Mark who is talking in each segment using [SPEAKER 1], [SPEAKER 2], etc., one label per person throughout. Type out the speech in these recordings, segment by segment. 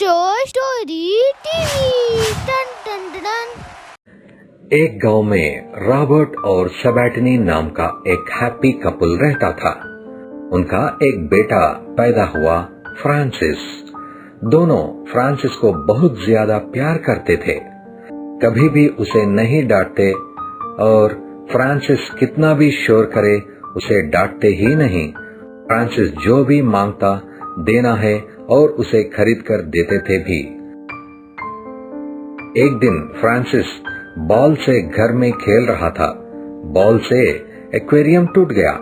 [SPEAKER 1] Toy Story TV. टन टन टन।
[SPEAKER 2] एक गांव में रॉबर्ट और सैबाटिनी नाम का एक हैप्पी कपल रहता था। उनका एक बेटा पैदा हुआ, फ्रांसिस। दोनों फ्रांसिस को बहुत ज्यादा प्यार करते थे, कभी भी उसे नहीं डांटते और फ्रांसिस कितना भी शोर करे उसे डांटते ही नहीं। फ्रांसिस जो भी मांगता देना है और उसे खरीद कर देते थे भी। एक दिन फ्रांसिस बॉल से घर में खेल रहा था। बॉल से एक्वेरियम टूट गया।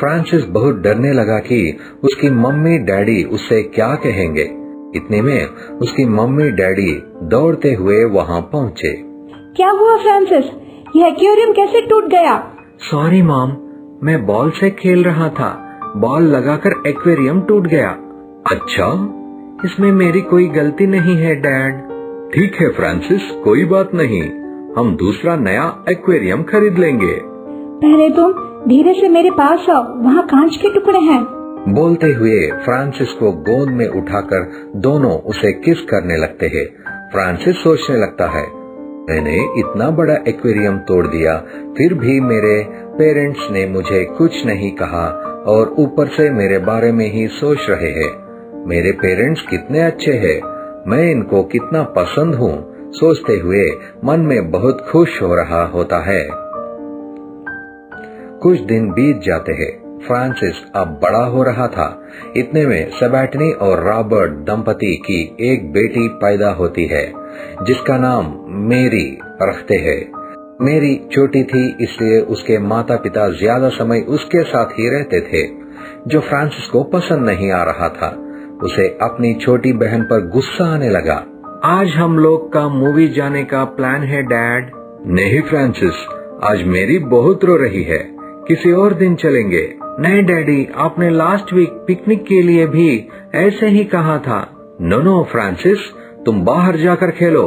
[SPEAKER 2] फ्रांसिस बहुत डरने लगा कि उसकी मम्मी डैडी उससे क्या कहेंगे। इतने में उसकी मम्मी डैडी दौड़ते हुए वहां पहुंचे।
[SPEAKER 3] क्या हुआ फ्रांसिस? यह एक्वेरियम कैसे टूट गया?
[SPEAKER 2] सॉरी मॉम, मैं बॉल से खेल रहा था, बॉल लगाकर एक्वेरियम टूट गया। अच्छा, इसमें मेरी कोई गलती नहीं है डैड। ठीक है फ्रांसिस, कोई बात नहीं, हम दूसरा नया एक्वेरियम खरीद लेंगे।
[SPEAKER 3] पहले तुम धीरे से मेरे पास आओ, वहाँ कांच के टुकड़े हैं।
[SPEAKER 2] बोलते हुए फ्रांसिस को गोद में उठाकर दोनों उसे किस करने लगते हैं। फ्रांसिस सोचने लगता है, मैंने इतना बड़ा एक्वेरियम तोड़ दिया, फिर भी मेरे पेरेंट्स ने मुझे कुछ नहीं कहा और ऊपर से मेरे बारे में ही सोच रहे हैं। मेरे पेरेंट्स कितने अच्छे हैं, मैं इनको कितना पसंद हूँ, सोचते हुए मन में बहुत खुश हो रहा होता है। कुछ दिन बीत जाते हैं। फ्रांसिस अब बड़ा हो रहा था। इतने में सैबाटिनी और रॉबर्ट दंपति की एक बेटी पैदा होती है, जिसका नाम मेरी रखते हैं। मेरी छोटी थी, इसलिए उसके माता पिता ज्यादा समय उसके साथ ही रहते थे, जो फ्रांसिस को पसंद नहीं आ रहा था। उसे अपनी छोटी बहन पर गुस्सा आने लगा। आज हम लोग का मूवी जाने का प्लान है डैड। नहीं फ्रांसिस, आज मेरी बहुत रो रही है, किसी और दिन चलेंगे। नहीं डैडी, आपने लास्ट वीक पिकनिक के लिए भी ऐसे ही कहा था। नो फ्रांसिस, तुम बाहर जाकर खेलो,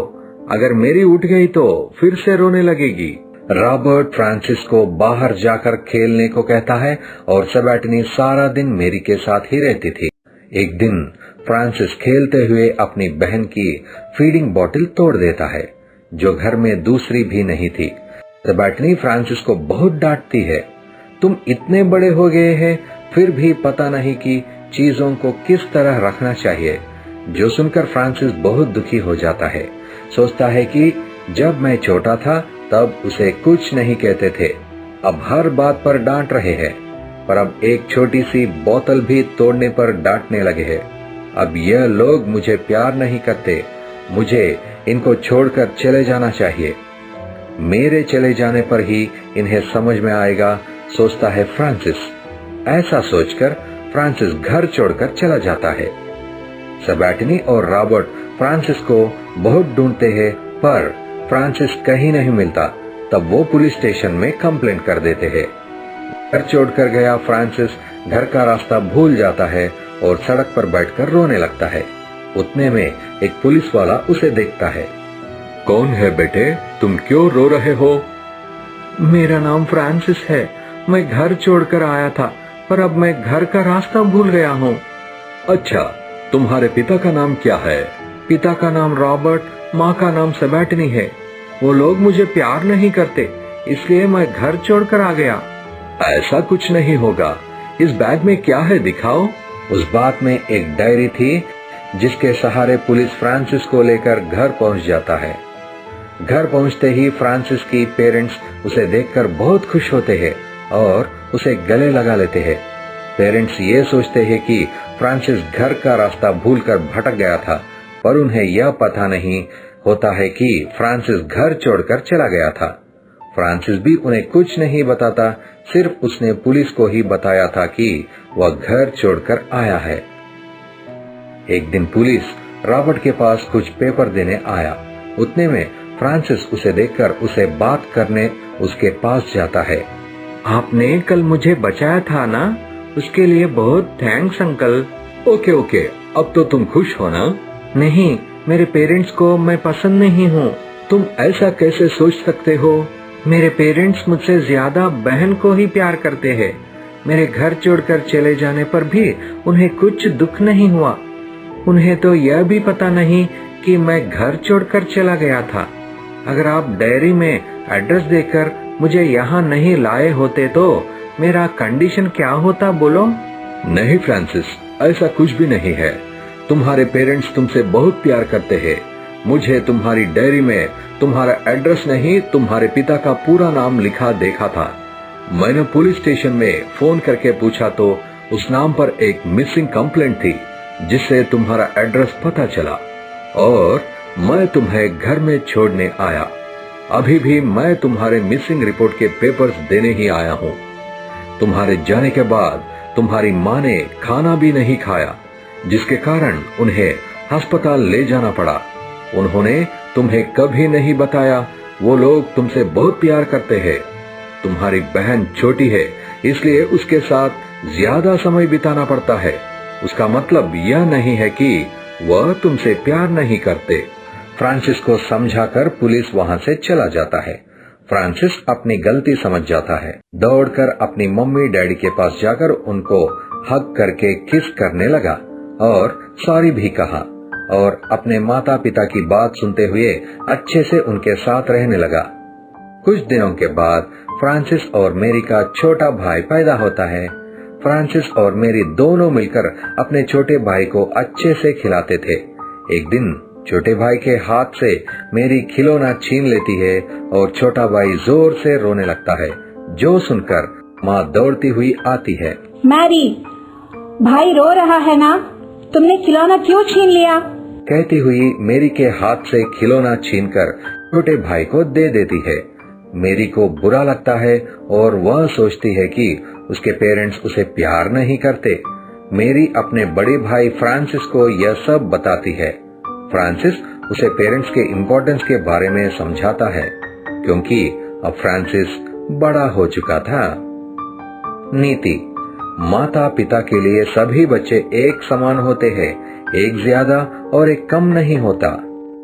[SPEAKER 2] अगर मेरी उठ गई तो फिर से रोने लगेगी। रॉबर्ट फ्रांसिस को बाहर जाकर खेलने को कहता है और सैबाटिनी सारा दिन मेरी के साथ ही रहती थी। एक दिन फ्रांसिस खेलते हुए अपनी बहन की फीडिंग बोतल तोड़ देता है, जो घर में दूसरी भी नहीं थी। सैबाटिनी फ्रांसिस को बहुत डांटती है, तुम इतने बड़े हो गए हैं, फिर भी पता नहीं कि चीजों को किस तरह रखना चाहिए। जो सुनकर फ्रांसिस बहुत दुखी हो जाता है। सोचता है कि जब मैं छोटा था तब उसे कुछ नहीं कहते थे, अब हर बात पर डांट रहे हैं, पर अब एक छोटी सी बोतल भी तोड़ने पर डांटने लगे हैं। अब यह लोग मुझे प्यार नहीं करते, मुझे इनको छोड़कर चले जाना चाहिए। मेरे चले जाने पर ही इन्हें समझ में आएगा, सोचता है फ्रांसिस। ऐसा सोचकर फ्रांसिस घर छोड़कर चला जाता है। सैबाटिनी और रॉबर्ट फ्रांसिस को बहुत ढूंढते हैं, पर फ्रांसिस कहीं नहीं मिलता। तब वो पुलिस स्टेशन में कंप्लेंट कर देते हैं। घर छोड़कर गया फ्रांसिस घर का रास्ता भूल जाता है और सड़क पर बैठकर रोने लगता है। उतने में एक पुलिस वाला उसे देखता है। कौन है बेटे, तुम क्यों रो रहे हो? मेरा नाम फ्रांसिस है, मैं घर छोड़कर आया था, पर अब मैं घर का रास्ता भूल गया हूँ। अच्छा, तुम्हारे पिता का नाम क्या है? पिता का नाम रॉबर्ट, माँ का नाम सैबाटिनी है। वो लोग मुझे प्यार नहीं करते, इसलिए मैं घर छोड़कर आ गया। ऐसा कुछ नहीं होगा, इस बैग में क्या है दिखाओ। उस बैग में एक डायरी थी, जिसके सहारे पुलिस फ्रांसिस को लेकर घर पहुंच जाता है। घर पहुंचते ही फ्रांसिस की पेरेंट्स उसे देखकर बहुत खुश होते हैं और उसे गले लगा लेते हैं। पेरेंट्स ये सोचते हैं कि फ्रांसिस घर का रास्ता भूलकर भटक गया था, पर उन्हें यह पता नहीं होता है कि फ्रांसिस घर छोड़कर चला गया था। फ्रांसिस भी उन्हें कुछ नहीं बताता, सिर्फ उसने पुलिस को ही बताया था कि वह घर छोड़कर आया है। एक दिन पुलिस रॉबर्ट के पास कुछ पेपर देने आया। उतने में फ्रांसिस उसे देखकर उसे बात करने उसके पास जाता है। आपने कल मुझे बचाया था ना, उसके लिए बहुत थैंक्स अंकल। ओके, अब तो तुम खुश हो ना? नहीं, मेरे पेरेंट्स को मैं पसंद नहीं हूँ। तुम ऐसा कैसे सोच सकते हो? मेरे पेरेंट्स मुझसे ज्यादा बहन को ही प्यार करते हैं। मेरे घर छोड़कर चले जाने पर भी उन्हें कुछ दुख नहीं हुआ। उन्हें तो यह भी पता नहीं कि मैं घर छोड़कर चला गया था। अगर आप डायरी में एड्रेस देकर मुझे यहाँ नहीं लाए होते तो मेरा कंडीशन क्या होता बोलो? नहीं फ्रांसिस, ऐसा कुछ भी नहीं है। तुम्हारे पेरेंट्स तुमसे बहुत प्यार करते हैं। मुझे तुम्हारी डायरी में तुम्हारा एड्रेस नहीं, तुम्हारे पिता का पूरा नाम लिखा देखा था। मैंने पुलिस स्टेशन में फोन करके पूछा तो उस नाम पर एक मिसिंग कंप्लेंट थी, जिससे तुम्हारा एड्रेस पता चला और मैं तुम्हें घर में छोड़ने आया। अभी भी मैं तुम्हारे मिसिंग रिपोर्ट के पेपर्स देने ही आया हूँ। तुम्हारे जाने के बाद तुम्हारी माँ ने खाना भी नहीं खाया, जिसके कारण उन्हें अस्पताल ले जाना पड़ा। उन्होंने तुम्हें कभी नहीं बताया वो लोग तुमसे बहुत प्यार करते हैं। तुम्हारी बहन छोटी है, इसलिए उसके साथ ज्यादा समय बिताना पड़ता है। उसका मतलब यह नहीं है कि वह तुमसे प्यार नहीं करते। फ्रांसिस को समझाकर पुलिस वहां से चला जाता है। फ्रांसिस अपनी गलती समझ जाता है। दौड़कर अपनी मम्मी डैडी के पास जाकर उनको हग करके किस करने लगा और सॉरी भी कहा और अपने माता पिता की बात सुनते हुए अच्छे से उनके साथ रहने लगा। कुछ दिनों के बाद फ्रांसिस और मेरी का छोटा भाई पैदा होता है। फ्रांसिस और मेरी दोनों मिलकर अपने छोटे भाई को अच्छे से खिलाते थे। एक दिन छोटे भाई के हाथ से मेरी खिलौना छीन लेती है और छोटा भाई जोर से रोने लगता है, जो सुनकर माँ दौड़ती हुई आती है।
[SPEAKER 3] मैरी, भाई रो रहा है ना? तुमने खिलौना क्यों छीन लिया?
[SPEAKER 2] कहती हुई मेरी के हाथ से खिलौना छीनकर छोटे भाई को दे देती है। मेरी को बुरा लगता है और वह सोचती है कि उसके पेरेंट्स उसे प्यार नहीं करते। मेरी अपने बड़े भाई फ्रांसिस को यह सब बताती है। फ्रांसिस उसे पेरेंट्स के इम्पोर्टेंस के बारे में समझाता है, क्योंकि अब फ्रांसिस बड़ा हो चुका था। नीति: माता पिता के लिए सभी बच्चे एक समान होते हैं, एक ज्यादा और एक कम नहीं होता।